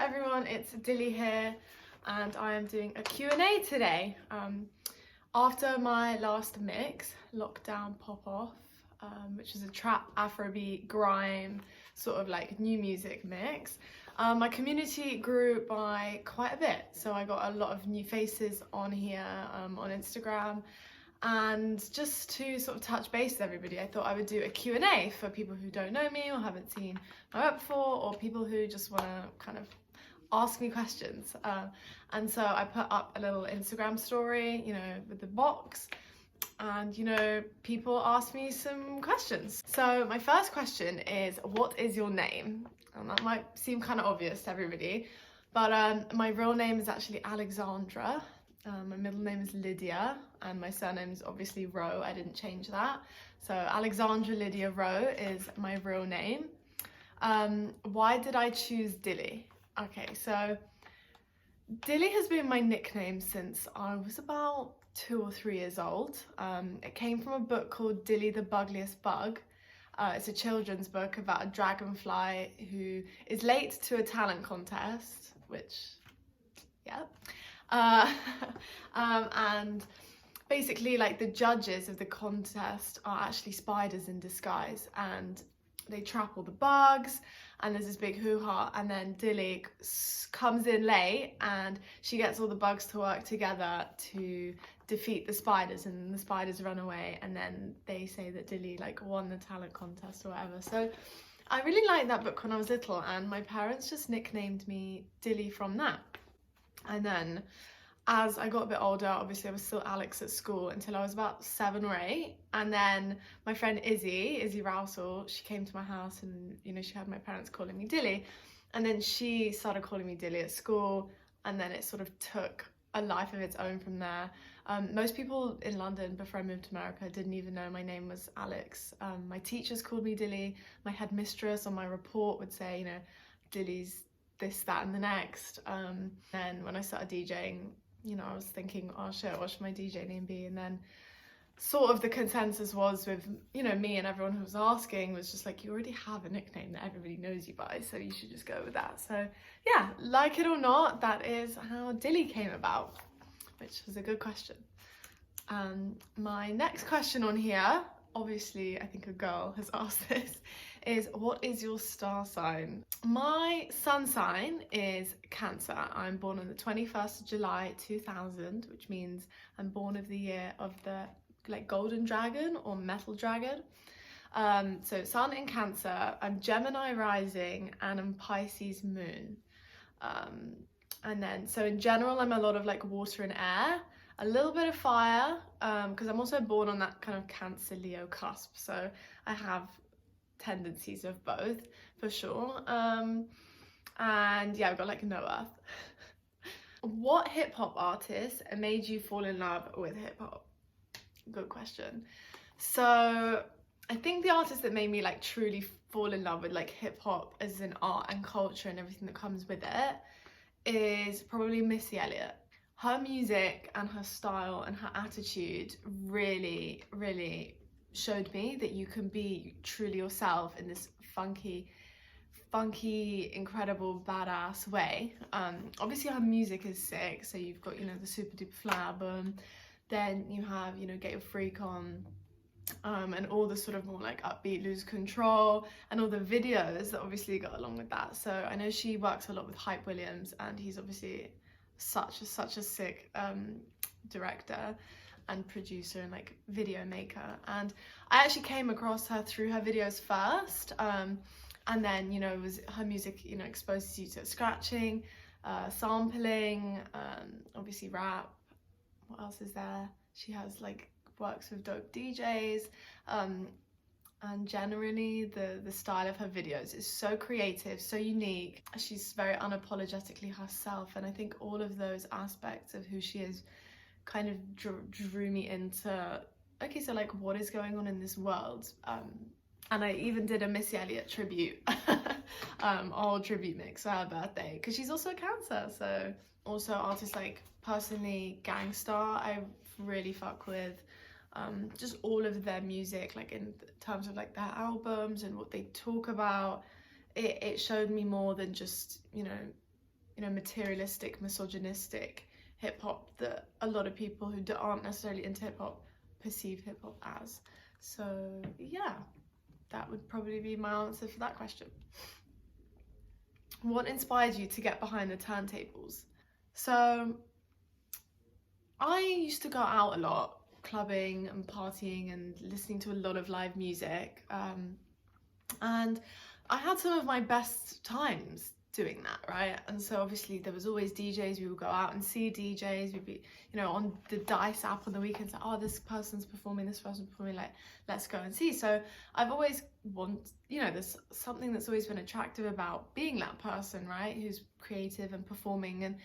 everyone, it's Dilly here and I am doing a Q&A today. After my last mix, Lockdown Pop Off, which is a trap, Afrobeat, grime, sort of like new music mix, my community grew by quite a bit. So I got a lot of new faces on here, on Instagram. And just to sort of touch base with everybody, I thought I would do a Q&A for people who don't know me or haven't seen my work before, or people who just want to kind of ask me questions. And so I put up a little Instagram story, with the box, and people asked me some questions. So my first question is, what is your name? And that might seem kind of obvious to everybody, but my real name is actually Alexandra. My middle name is Lydia, and my surname is obviously Rowe. I didn't change that. So Alexandra Lydia Rowe is my real name. Why did I choose Dilly? Okay, so Dilly has been my nickname since I was about 2 or 3 years old. It came from a book called Dilly the Bugliest Bug. It's a children's book about a dragonfly who is late to a talent contest, which, yeah. And basically, like, the judges of the contest are actually spiders in disguise, and they trap all the bugs, and there's this big hoo-ha, and then Dilly comes in late and she gets all the bugs to work together to defeat the spiders, and the spiders run away, and then they say that Dilly won the talent contest or whatever. So I really liked that book when I was little, and my parents just nicknamed me Dilly from that. And then as I got a bit older, obviously I was still Alex at school until I was about 7 or 8. And then my friend Izzy Rousel, she came to my house, and she had my parents calling me Dilly. And then she started calling me Dilly at school, and then it sort of took a life of its own from there. Most people in London before I moved to America didn't even know my name was Alex. My teachers called me Dilly. My headmistress on my report would say, Dilly's this, that, and the next. Then when I started DJing, I was thinking, oh shit, what should my DJ name be? And then sort of the consensus was with, me and everyone who was asking was just like, you already have a nickname that everybody knows you by, so you should just go with that. So yeah, like it or not, that is how Dilly came about, which was a good question. My next question on here, obviously I think a girl has asked this, is what is your star sign? My sun sign is Cancer. I'm born on the 21st of July 2000, which means I'm born of the year of the golden dragon or metal dragon. So sun in Cancer, I'm Gemini rising, and I'm Pisces moon. And then, so in general, I'm a lot of water and air, a little bit of fire, because I'm also born on that kind of Cancer Leo cusp, so I have tendencies of both for sure. And yeah, I've got no earth. What hip-hop artist made you fall in love with hip-hop? Good question. So I think the artist that made me truly fall in love with hip-hop as an art and culture and everything that comes with it is probably Missy Elliott. Her music and her style and her attitude really, really showed me that you can be truly yourself in this funky, incredible, badass way. Obviously her music is sick, so you've got, the Super Duper Fly album, then you have, Get Your Freak On, and all the sort of more upbeat Lose Control, and all the videos that obviously go along with that. So I know she works a lot with Hype Williams, and he's obviously such a sick director and producer and video maker. And I actually came across her through her videos first, and then it was her music exposes you to scratching, sampling, obviously rap. What else is there? She has works with dope DJs, and generally the style of her videos is so creative, so unique. She's very unapologetically herself, and I think all of those aspects of who she is kind of drew me into, okay, so what is going on in this world? And I even did a Missy Elliott tribute, old tribute mix for her birthday, because she's also a Cancer. So also artists personally Gangstar, I really fuck with. Just all of their music, in terms of their albums and what they talk about, it showed me more than just you know, materialistic, misogynistic hip hop that a lot of people who aren't necessarily into hip hop perceive hip hop as. So yeah, that would probably be my answer for that question. What inspired you to get behind the turntables? So I used to go out a lot, clubbing and partying and listening to a lot of live music, and I had some of my best times doing that, right? And so obviously there was always DJs. We would go out and see DJs. We'd be, you know, on the Dice app on the weekends, like, oh, this person's performing, this person's performing, like, let's go and see. So I've always you know, there's something that's always been attractive about being that person, right, who's creative and performing, and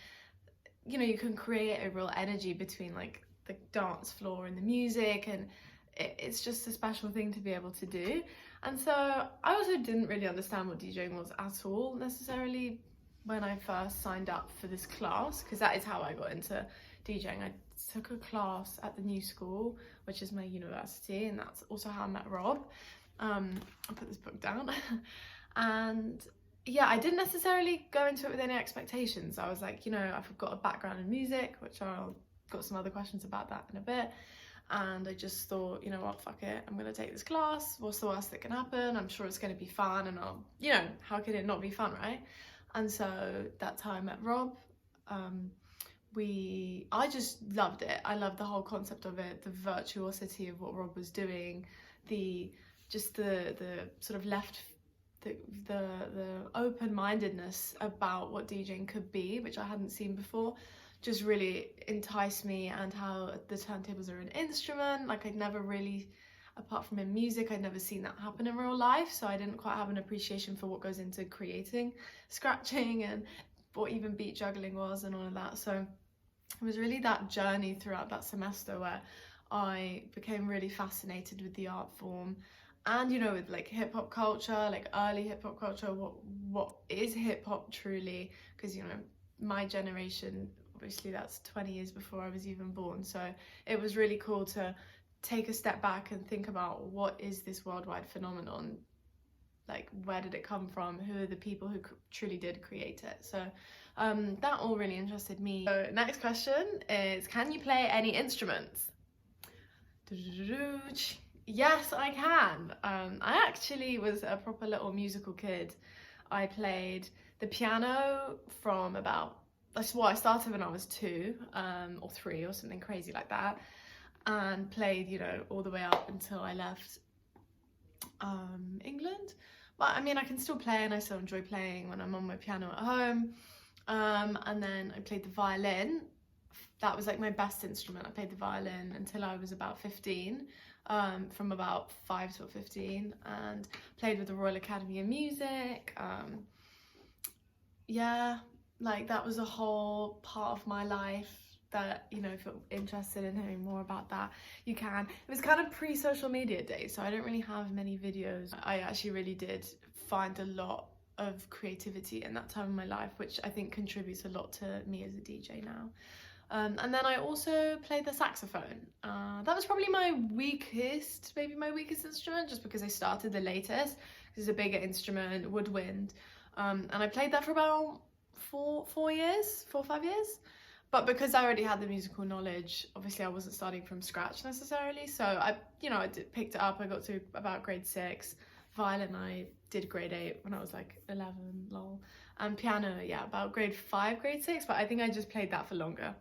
you know, you can create a real energy between like the dance floor and the music, and it's just a special thing to be able to do. And so I also didn't really understand what DJing was at all necessarily when I first signed up for this class, because that is how I got into DJing. I took a class at the new school, which is my university, and that's also how I met Rob. I'll put this book down. And yeah, I didn't necessarily go into it with any expectations. I was like, you know, I've got a background in music, which I'll got some other questions about that in a bit. And I just thought, you know what, fuck it, I'm gonna take this class. What's the worst that can happen? I'm sure it's gonna be fun, and I'll, you know, how could it not be fun, right? And so that's how I met Rob. I just loved it. I loved the whole concept of it, the virtuosity of what Rob was doing, the sort of the open-mindedness about what DJing could be, which I hadn't seen before, just really enticed me. And how the turntables are an instrument, like I'd never really, apart from in music, I'd never seen that happen in real life, so I didn't quite have an appreciation for what goes into creating scratching and what even beat juggling was and all of that. So it was really that journey throughout that semester where I became really fascinated with the art form, and you know, with like hip-hop culture, like early hip-hop culture, what is hip-hop truly, because you know, my generation, obviously that's 20 years before I was even born, so it was really cool to take a step back and think about what is this worldwide phenomenon, like where did it come from, who are the people who truly did create it. So that all really interested me. So next question is, can you play any instruments? Yes, I can. I actually was a proper little musical kid. I played the piano from about, that's what I started when I was 2 or 3 or something crazy like that, and played, you know, all the way up until I left England. But I mean, I can still play, and I still enjoy playing when I'm on my piano at home. And then I played the violin. That was like my best instrument. I played the violin until I was about 15, from about 5 to 15, and played with the Royal Academy of Music. Yeah, like that was a whole part of my life that, you know, if you're interested in hearing more about that, you can. It was kind of pre-social media days, so I don't really have many videos. I actually really did find a lot of creativity in that time of my life, which I think contributes a lot to me as a DJ now. And then I also played the saxophone. That was probably my weakest instrument, just because I started the latest. It's a bigger instrument, woodwind. And I played that for about 4 or 5 years. But because I already had the musical knowledge, obviously I wasn't starting from scratch necessarily. So I picked it up. I got to about grade 6. Violin, I did grade 8 when I was like 11, lol. And piano, yeah, about grade 5, grade 6. But I think I just played that for longer.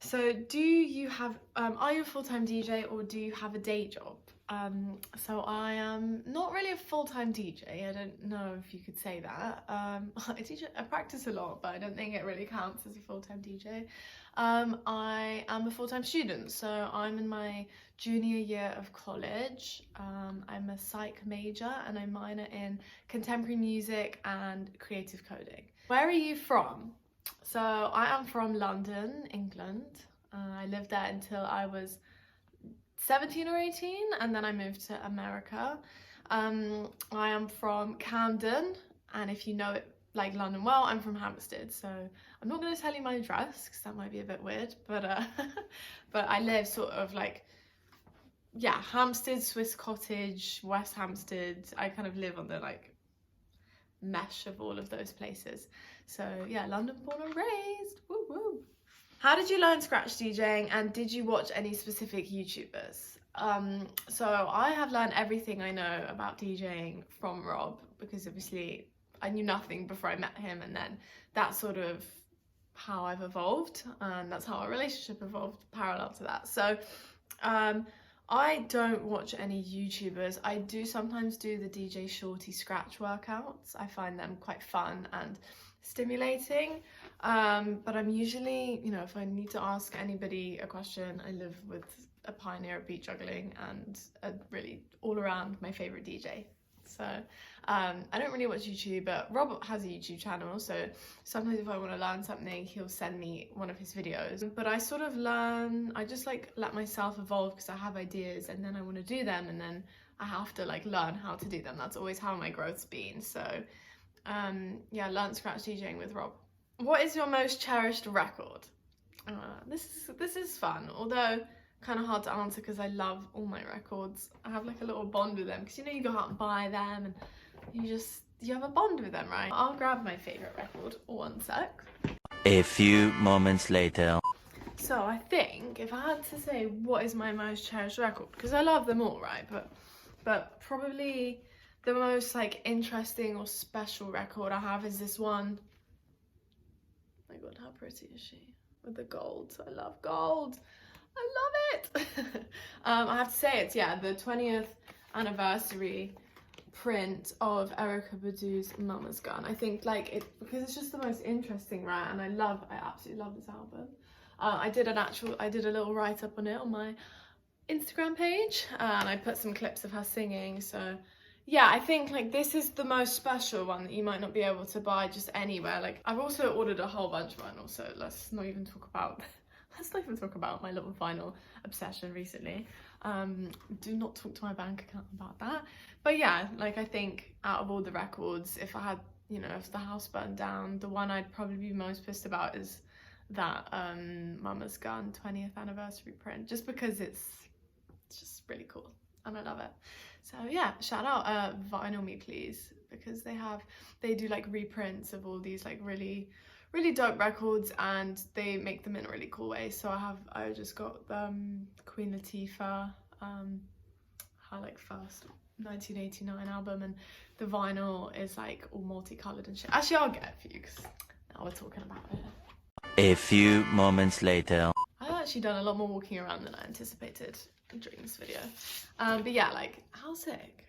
So do you have, are you a full-time DJ, or do you have a day job? So I am not really a full-time DJ. I don't know if you could say that. I practice a lot, but I don't think it really counts as a full-time DJ. I am a full-time student, so I'm in my junior year of college. I'm a psych major, and I minor in contemporary music and creative coding. Where are you from? So I am from London, England. I lived there until I was 17 or 18, and then I moved to America. I am from Camden, and if you know it like London well, I'm from Hampstead. So I'm not going to tell you my address because that might be a bit weird, but but I live sort of like, yeah, Hampstead, Swiss Cottage, West Hampstead. I kind of live on the like mesh of all of those places. So yeah, London born and raised. Woo woo. How did you learn scratch DJing, and did you watch any specific YouTubers? So I have learned everything I know about DJing from Rob, because obviously I knew nothing before I met him, and then that's sort of how I've evolved, and that's how our relationship evolved parallel to that. So I don't watch any YouTubers. I do sometimes do the DJ Shorty scratch workouts. I find them quite fun and stimulating, but I'm usually, you know, if I need to ask anybody a question, I live with a pioneer of beat juggling and a really all around my favorite DJ. So I don't really watch YouTube, but Rob has a YouTube channel, so sometimes if I want to learn something, he'll send me one of his videos. But I sort of learn, I just like let myself evolve, because I have ideas and then I want to do them, and then I have to like learn how to do them. That's always how my growth's been. So yeah, learn scratch DJing with Rob. What is your most cherished record? This is fun, although kind of hard to answer because I love all my records. I have like a little bond with them, because you know, you go out and buy them and you have a bond with them, right? I'll grab my favorite record. One sec. A few moments later. So I think if I had to say what is my most cherished record, because I love them all, right? But probably the most like interesting or special record I have is this one. Oh my god, how pretty is she? With the gold. I love gold. I love it. I have to say it's, yeah, the 20th anniversary print of Erykah Badu's Mama's Gun. I think like it, because it's just the most interesting, right? And I absolutely love this album. I did a little write-up on it on my Instagram page, and I put some clips of her singing. So yeah, I think like this is the most special one that you might not be able to buy just anywhere. Like I've also ordered a whole bunch of vinyl, so let's not even talk about my little vinyl obsession recently. Do not talk to my bank account about that. But yeah, like I think out of all the records, if I had, you know, if the house burned down, the one I'd probably be most pissed about is that Mama's Gun 20th anniversary print, just because it's just really cool and I love it. So yeah, shout out Vinyl Me Please, because they do like reprints of all these like really dope records, and they make them in a really cool way. So I just got Queen Latifah, her like first 1989 album, and the vinyl is like all multicolored and shit. Actually, I'll get it for you, because now we're talking about it. A few moments later. I've actually done a lot more walking around than I anticipated during this video. But yeah, like, how sick.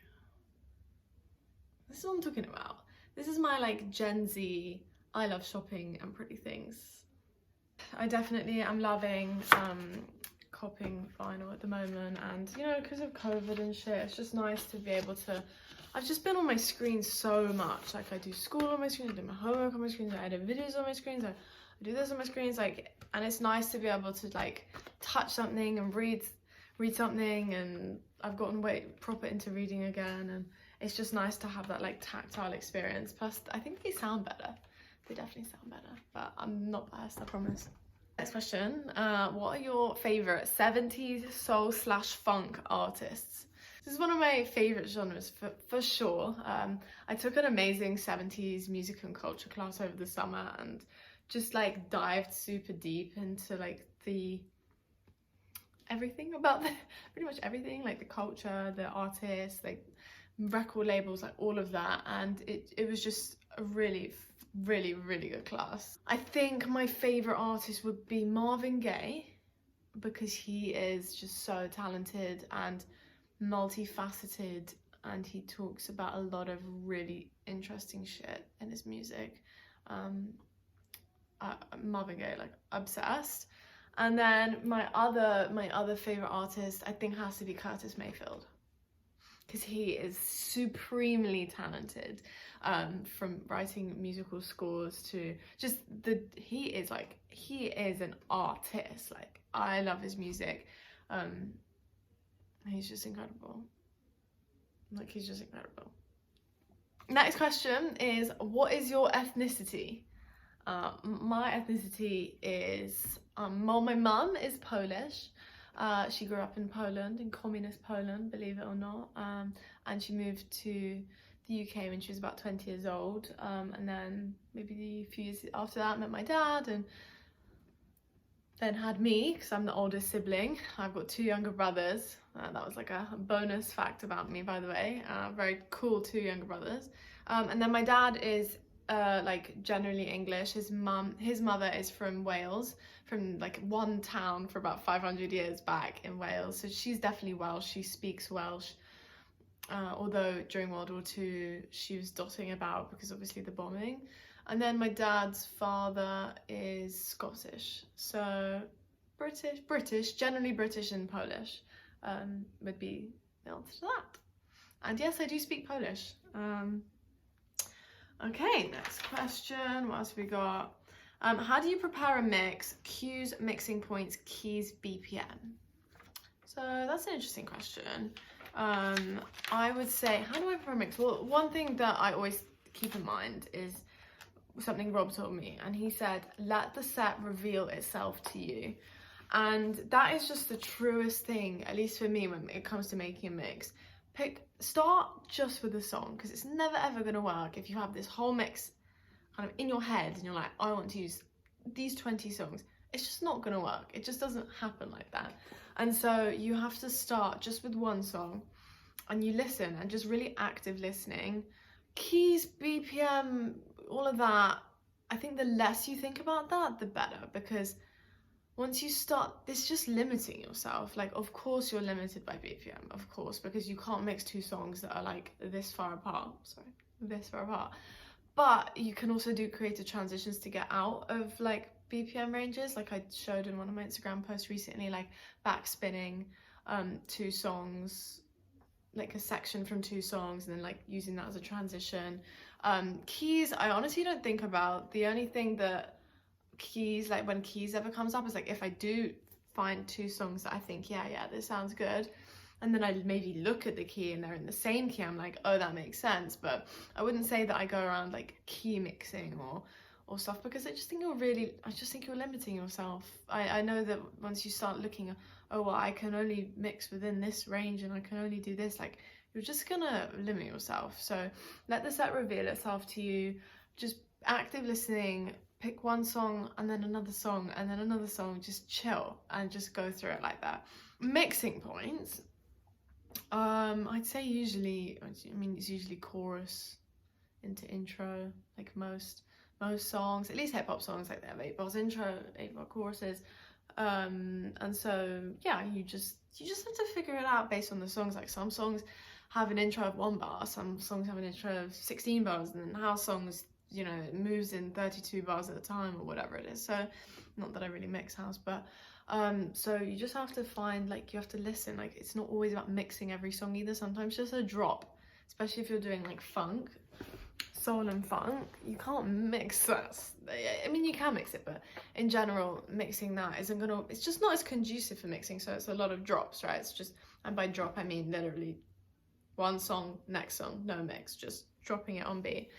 This is what I'm talking about. This is my like Gen Z, I love shopping and pretty things. I definitely am loving copying vinyl at the moment, and you know, because of COVID and shit, it's just nice to be able to, I've just been on my screen so much. Like I do school on my screen, I do my homework on my screens, I edit videos on my screens, I do this on my screens, like, and it's nice to be able to like touch something and read something, and I've gotten proper into reading again, and it's just nice to have that like tactile experience. Plus I think they sound better. They definitely sound better, but I'm not biased, I promise. Next question, what are your favourite 70s soul / funk artists? This is one of my favourite genres for sure. I took an amazing 70s music and culture class over the summer, and just like dived super deep into like everything about pretty much everything, like the culture, the artists, like record labels, like all of that, and it was just a really good class. I think my favourite artist would be Marvin Gaye, because he is just so talented and multifaceted, and he talks about a lot of really interesting shit in his music. Marvin Gaye, like obsessed. And then my other favourite artist I think has to be Curtis Mayfield, because he is supremely talented, from writing musical scores to just he is an artist. Like I love his music. He's just incredible. Like he's just incredible. Next question is, what is your ethnicity? My ethnicity is, well, my mum is Polish. She grew up in Poland, in communist Poland, believe it or not, and she moved to the UK when she was about 20 years old, and then maybe a few years after that met my dad, and then had me because I'm the oldest sibling. I've got 2 younger brothers. That was like a bonus fact about me, by the way. Very cool 2 younger brothers. And then my dad is like generally English. His mother is from Wales, from like one town for about 500 years back in Wales. So she's definitely Welsh. She speaks Welsh. Although during World War II she was dotting about because obviously the bombing. And then my dad's father is Scottish, so British, generally British and Polish would be the answer to that. And yes, I do speak Polish. Okay, next question. What else have we got? How do you prepare a mix? Cues, mixing points, keys, BPM. So that's an interesting question. I would say, how do I prepare a mix? Well, one thing that I always keep in mind is something Rob told me, and he said, let the set reveal itself to you. And that is just the truest thing, at least for me, when it comes to making a mix. Start just with a song, because it's never ever going to work if you have this whole mix kind of in your head and you're like, I want to use these 20 songs. It's just not going to work. It just doesn't happen like that. And so you have to start just with one song and you listen, and just really active listening. Keys, BPM, all of that, I think the less you think about that, the better, because once you start, it's just limiting yourself. Like, of course you're limited by BPM, of course, because you can't mix 2 songs that are like this far apart, but you can also do creative transitions to get out of like BPM ranges, like I showed in one of my Instagram posts recently, like backspinning 2 songs, like a section from 2 songs, and then like using that as a transition. Keys, I honestly don't think about. The only thing that keys, like when keys ever comes up, is like if I do find 2 songs that I think, yeah, this sounds good, and then I maybe look at the key and they're in the same key, I'm like, oh, that makes sense. But I wouldn't say that I go around like key mixing or stuff, because I just think you're limiting yourself. I know that once you start looking, oh well, I can only mix within this range and I can only do this, like you're just gonna limit yourself. So let the set reveal itself to you. Just active listening, pick one song and then another song and then another song, just chill and just go through it like that. Mixing points, I'd say usually, it's usually chorus into intro, like most songs, at least hip-hop songs, like they have 8 bars intro, 8 bar choruses, and so yeah, you just have to figure it out based on the songs. Like some songs have an intro of 1 bar, some songs have an intro of 16 bars, and then house songs, you know, it moves in 32 bars at a time or whatever it is. So not that I really mix house, but so you just have to find, like, you have to listen. Like, it's not always about mixing every song either. Sometimes just a drop, especially if you're doing like funk, soul and funk, you can't mix that. I mean, you can mix it, but in general, mixing that it's just not as conducive for mixing. So it's a lot of drops, right? It's just, and by drop I mean literally one song, next song, no mix, just dropping it on beat.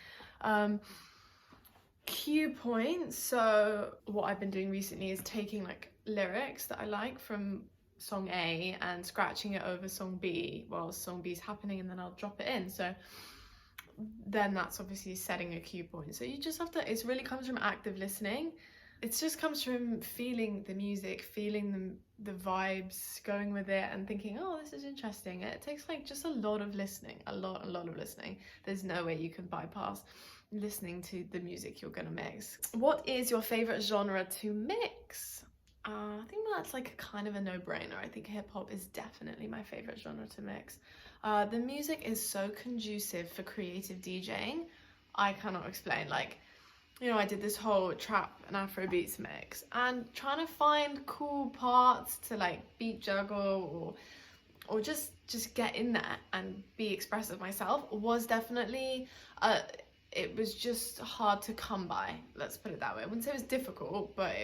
Cue points. So what I've been doing recently is taking like lyrics that I like from song A and scratching it over song B while song B is happening, and then I'll drop it in. So then that's obviously setting a cue point. So you just have to, it really comes from active listening. It just comes from feeling the music, feeling the vibes, going with it and thinking, oh, this is interesting. It takes like just a lot of listening, a lot of listening. There's no way you can bypass listening to the music you're gonna mix. What is your favorite genre to mix? I think that's like kind of a no-brainer. I think hip-hop is definitely my favorite genre to mix. The music is so conducive for creative DJing. I cannot explain. Like, you know, I did this whole trap and Afro beats mix, and trying to find cool parts to like beat juggle or just get in there and be expressive myself was definitely it was just hard to come by, let's put it that way. I wouldn't say it was difficult, but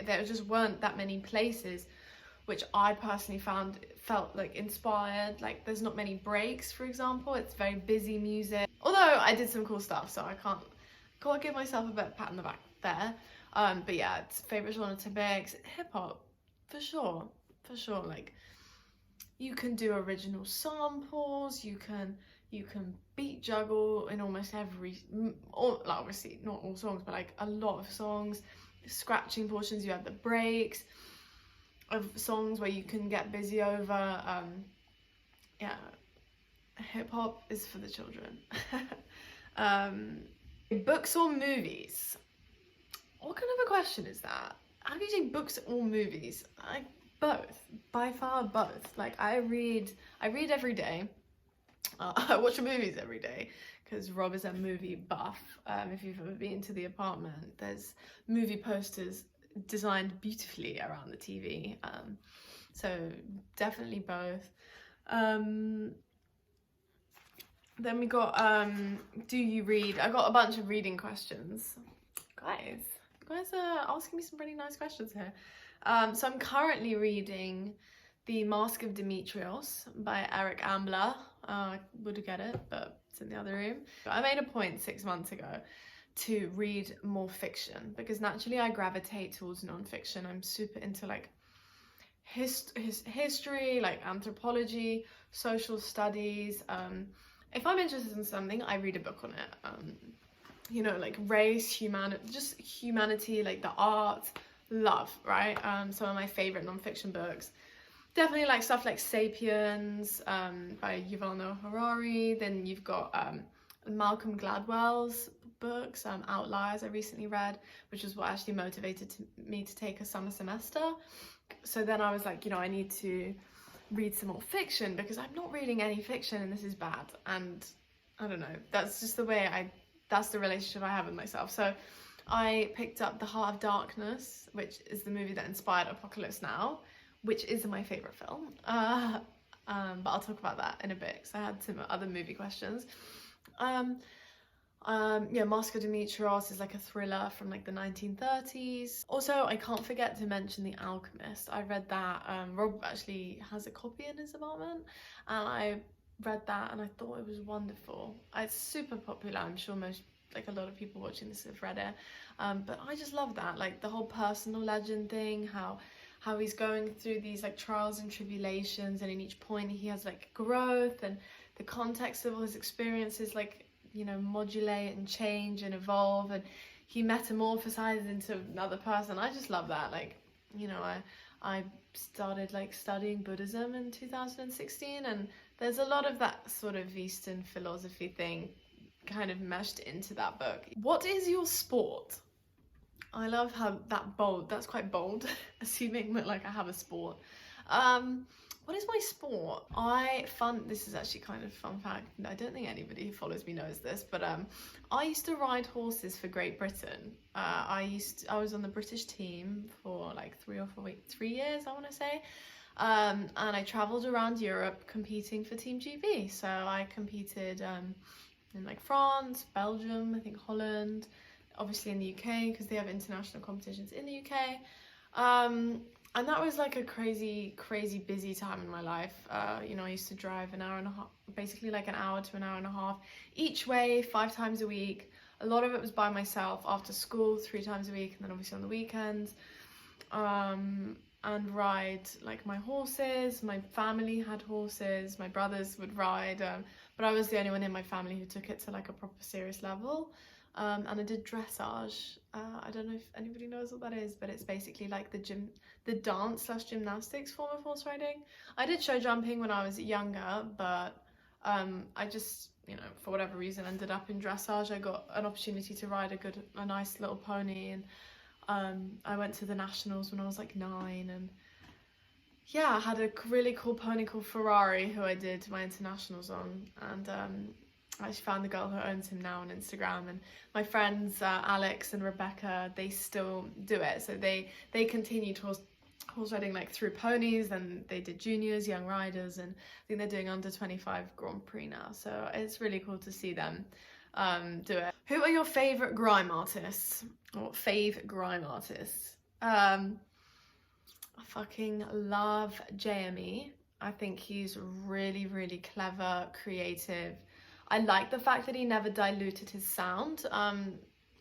there just weren't that many places which I personally felt like inspired. Like, there's not many breaks, for example. It's very busy music, although I did some cool stuff, so I can't give myself a bit of pat on the back there. But yeah, it's favorite genre to mix, hip-hop for sure. Like, you can do original samples, you can You can beat juggle in almost every, obviously not all songs, but like a lot of songs. Scratching portions, you have the breaks of songs where you can get busy over. Yeah, hip hop is for the children. Books or movies? What kind of a question is that? How do you say books or movies? Both, by far both. Like I read every day. I watch movies every day because Rob is a movie buff. If you've ever been to the apartment, there's movie posters designed beautifully around the TV. So definitely both. Then we got do you read? I got a bunch of reading questions. Guys are asking me some really nice questions here. So I'm currently reading The Mask of Demetrios by Eric Ambler. I would get it, but it's in the other room. I made a point 6 months ago to read more fiction because naturally I gravitate towards non-fiction. I'm super into like history, like anthropology, social studies. If I'm interested in something, I read a book on it. You know, like race, humanity, like the arts, love, right? Some of my favorite non-fiction books. Definitely like stuff like Sapiens by Yuval Noah Harari. Then you've got Malcolm Gladwell's books, Outliers, I recently read, which is what actually motivated me to take a summer semester. So then I was like, you know, I need to read some more fiction because I'm not reading any fiction and this is bad. And I don't know, that's just the way that's the relationship I have with myself. So I picked up The Heart of Darkness, which is the movie that inspired Apocalypse Now, which is my favourite film. But I'll talk about that in a bit because I had some other movie questions. Yeah, Mask of Demetrios is like a thriller from like the 1930s. Also, I can't forget to mention The Alchemist. I read that. Rob actually has a copy in his apartment, and I read that and I thought it was wonderful. It's super popular. I'm sure a lot of people watching this have read it. But I just love that, like the whole personal legend thing, how he's going through these like trials and tribulations, and in each point he has like growth, and the context of all his experiences, like, you know, modulate and change and evolve, and he metamorphosizes into another person. I just love that. Like, you know, I started like studying Buddhism in 2016, and there's a lot of that sort of Eastern philosophy thing kind of meshed into that book. What is your sport? I love how that's quite bold, assuming that like I have a sport. What is my sport? This is actually kind of fun fact. I don't think anybody who follows me knows this, but I used to ride horses for Great Britain. I was on the British team for like 3 years, I want to say. And I traveled around Europe competing for Team GB. So I competed in like France, Belgium, I think Holland, obviously in the UK because they have international competitions in the UK. And that was like a crazy busy time in my life. You know, I used to drive an hour and a half, basically like an hour to an hour and a half each way, 5 times a week. A lot of it was by myself after school, 3 times a week, and then obviously on the weekends. And ride like my horses. My family had horses, my brothers would ride, but I was the only one in my family who took it to like a proper serious level. And I did dressage. I don't know if anybody knows what that is, but it's basically like the dance/gymnastics form of horse riding. I did show jumping when I was younger, but I just, you know, for whatever reason ended up in dressage. I got an opportunity to ride a nice little pony, and I went to the nationals when I was like 9, and yeah, I had a really cool pony called Ferrari who I did my internationals on, and I actually found the girl who owns him now on Instagram, and my friends Alex and Rebecca, they still do it. So they continued horse riding like through ponies, and they did juniors, young riders, and I think they're doing under 25 Grand Prix now. So it's really cool to see them do it. Who are your favourite grime artists? Or fave grime artists? I fucking love JME. I think he's really clever, creative. I like the fact that he never diluted his sound.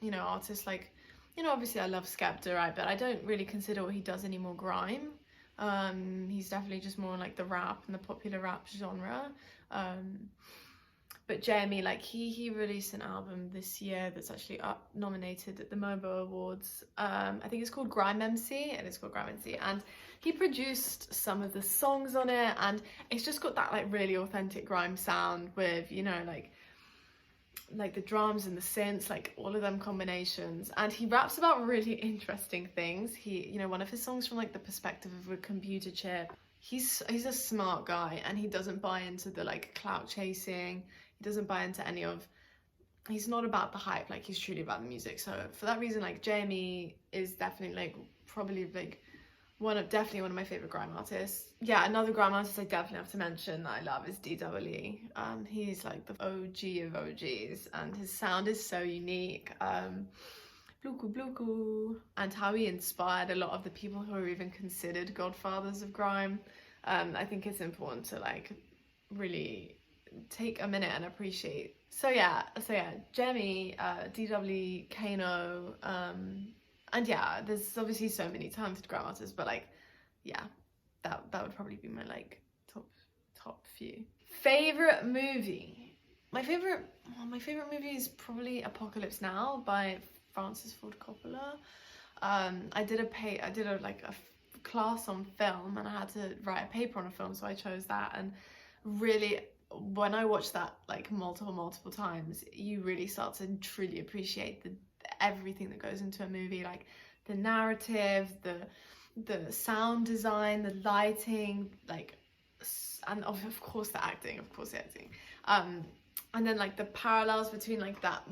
You know, artists like, you know, obviously I love Skepta, right? But I don't really consider what he does anymore grime. He's definitely just more like the rap and the popular rap genre. But Jamie, like he released an album this year that's actually up nominated at the MOBO Awards. I think it's called Grime MC, and it's called Grime MC, and he produced some of the songs on it, and it's just got that like really authentic grime sound with, you know, like the drums and the synths, like all of them combinations. And he raps about really interesting things. He, you know, one of his songs from like the perspective of a computer chip. He's a smart guy, and he doesn't buy into the like clout chasing. He doesn't buy into any of, he's not about the hype, like he's truly about the music. So for that reason, like Jamie is definitely like probably like definitely one of my favorite grime artists. Yeah, another grime artist I definitely have to mention that I love is DWE. He's like the OG of OGs, and his sound is so unique. Bluku Bluku, and how he inspired a lot of the people who are even considered godfathers of grime. I think it's important to like really take a minute and appreciate. So yeah, Jamie, DWE, Kano, and yeah, there's obviously so many talented grime artists, but like, yeah, that would probably be my like top few. Favorite movie? My favorite movie is probably Apocalypse Now by Francis Ford Coppola. I did a class on film, and I had to write a paper on a film, so I chose that. And really, when I watched that like multiple times, you really start to truly appreciate everything that goes into a movie, like the narrative, the sound design, the lighting, like, and of course the acting, and then like the parallels between like that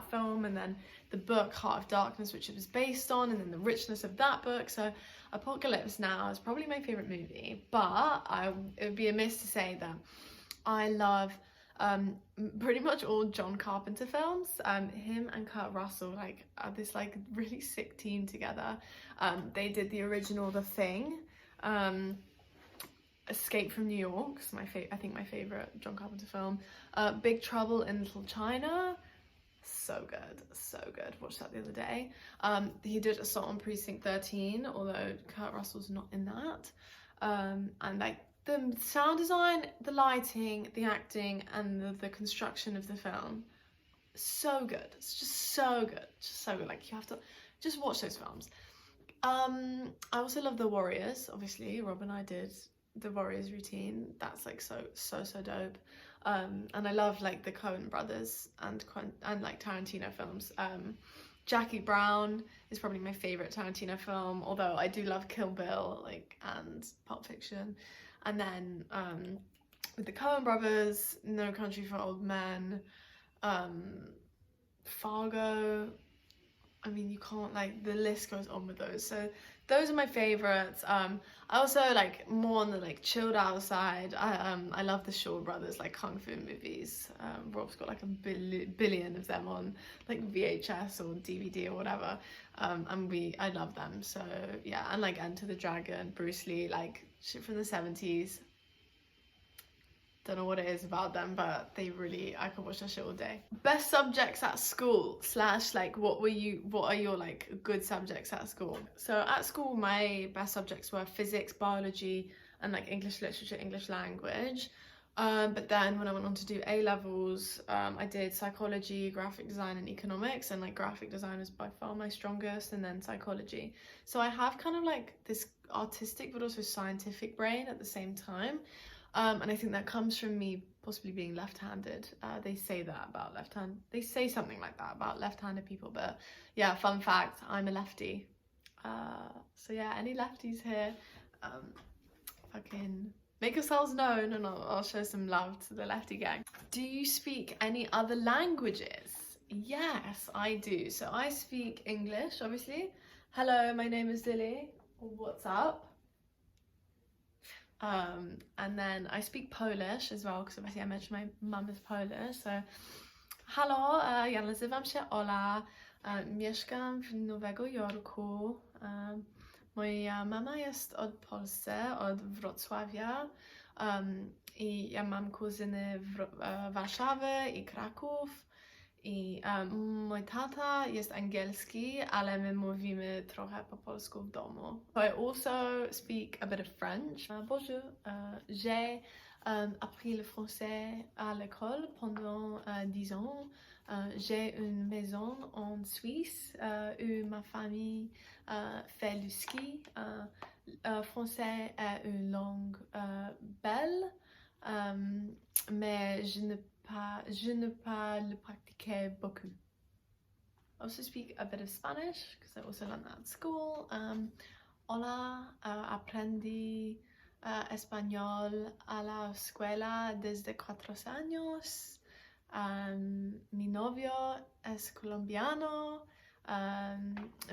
film and then the book Heart of Darkness, which it was based on, and then the richness of that book. So Apocalypse Now is probably my favorite movie, but it would be amiss to say that I love pretty much all John Carpenter films. Him and Kurt Russell like are this like really sick team together. They did the original The Thing, Escape from New York is I think my favorite John Carpenter film. Big Trouble in Little China, so good, watched that the other day. He did Assault on Precinct 13, although Kurt Russell's not in that. And like the sound design, the lighting, the acting, and the construction of the film, so good. It's just so good. Like, you have to just watch those films. I also love The Warriors. Obviously, Rob and I did the Warriors routine. That's like so dope. And I love like the Coen brothers and like Tarantino films. Jackie Brown is probably my favorite Tarantino film, although I do love Kill Bill and Pulp Fiction. And then with the Coen brothers, No Country for Old Men, Fargo. I mean, you can't, like, the list goes on with those. So those are my favorites. I also like more on the like chilled out side. I love the Shaw Brothers like kung fu movies. Rob's got like a billion of them on like VHS or DVD or whatever. And I love them. So yeah, and like Enter the Dragon, Bruce Lee, like shit from the 70s. Don't know what it is about them, but I could watch that shit all day. Best subjects at school / like what are your like good subjects at school? So at school, my best subjects were physics, biology, and like English literature, English language. But then when I went on to do A-levels, I did psychology, graphic design, and economics, and like graphic design is by far my strongest, and then psychology. So I have kind of like this artistic but also scientific brain at the same time. And I think that comes from me possibly being left-handed. They say something like that about left-handed people, but yeah, fun fact, I'm a lefty. So yeah, any lefties here, fucking make yourselves known, and I'll show some love to the lefty gang. Do you speak any other languages? Yes, I do. So I speak English, obviously. Hello, my name is Lily. What's up? And then I speak Polish as well, because obviously I mentioned my mum is Polish. So halo, ja nazywam się Ola, mieszkam w Nowego Jorku. Moja mama jest od Polsce, od Wrocławia, i ja mam kuzyny w Warszawy i Kraków. I mój tata jest angielski, ale my mówimy trochę po polsku w domu. So I also speak a bit of French. Bonjour, j'ai appris le français à l'école pendant 10 ans. J'ai une maison en Suisse où ma famille fait le ski. Français est une langue belle, mais je ne pas le pratiquer beaucoup. I also speak a bit of Spanish because I also learned that at school. Hola, aprendí español a la escuela desde 4 años. Mi novio es colombiano.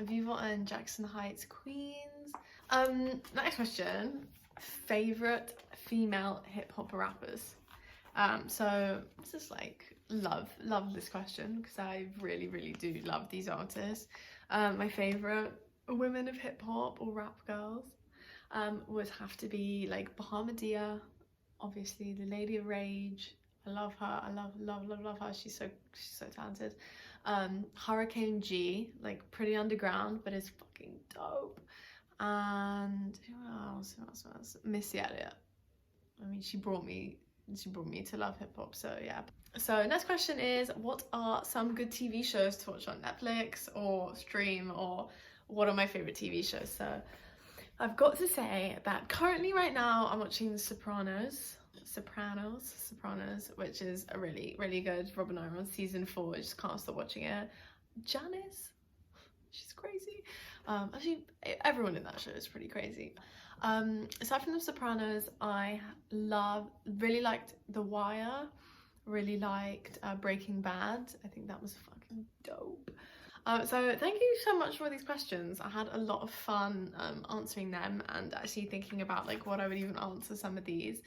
Vivo in Jackson Heights, Queens. Next question. Favorite female hip hop rappers? So this is like love this question because I really do love these artists. My favorite women of hip hop or rap girls would have to be like Bahamadia, obviously the Lady of Rage. I love her. I love her. She's so talented. Hurricane G, like pretty underground, but is fucking dope. And who else? Missy Elliott. I mean, she brought me to love hip hop. So yeah. So next question is, what are some good TV shows to watch on Netflix or stream, or what are my favorite TV shows? So I've got to say that currently right now I'm watching The Sopranos, which is a really good. Rob and I are on season 4. I just can't stop watching it. Janice, she's crazy. Actually, everyone in that show is pretty crazy. Aside from The Sopranos, I really liked The Wire, really liked Breaking Bad. I think that was fucking dope. So thank you so much for these questions. I had a lot of fun answering them and actually thinking about like what I would even answer some of these.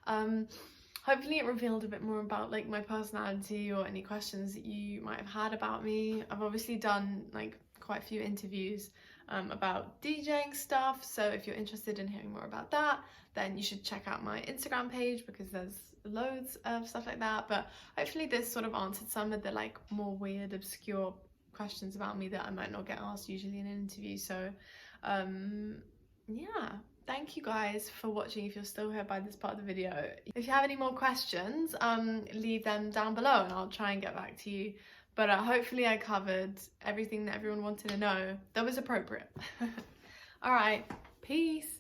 Hopefully it revealed a bit more about like my personality or any questions that you might have had about me. I've obviously done like quite a few interviews about DJing stuff, so if you're interested in hearing more about that, then you should check out my Instagram page because there's loads of stuff like that. But hopefully this sort of answered some of the like more weird, obscure questions about me that I might not get asked usually in an interview. So yeah, thank you guys for watching if you're still here by this part of the video. If you have any more questions, leave them down below and I'll try and get back to you. But hopefully I covered everything that everyone wanted to know that was appropriate. All right, peace.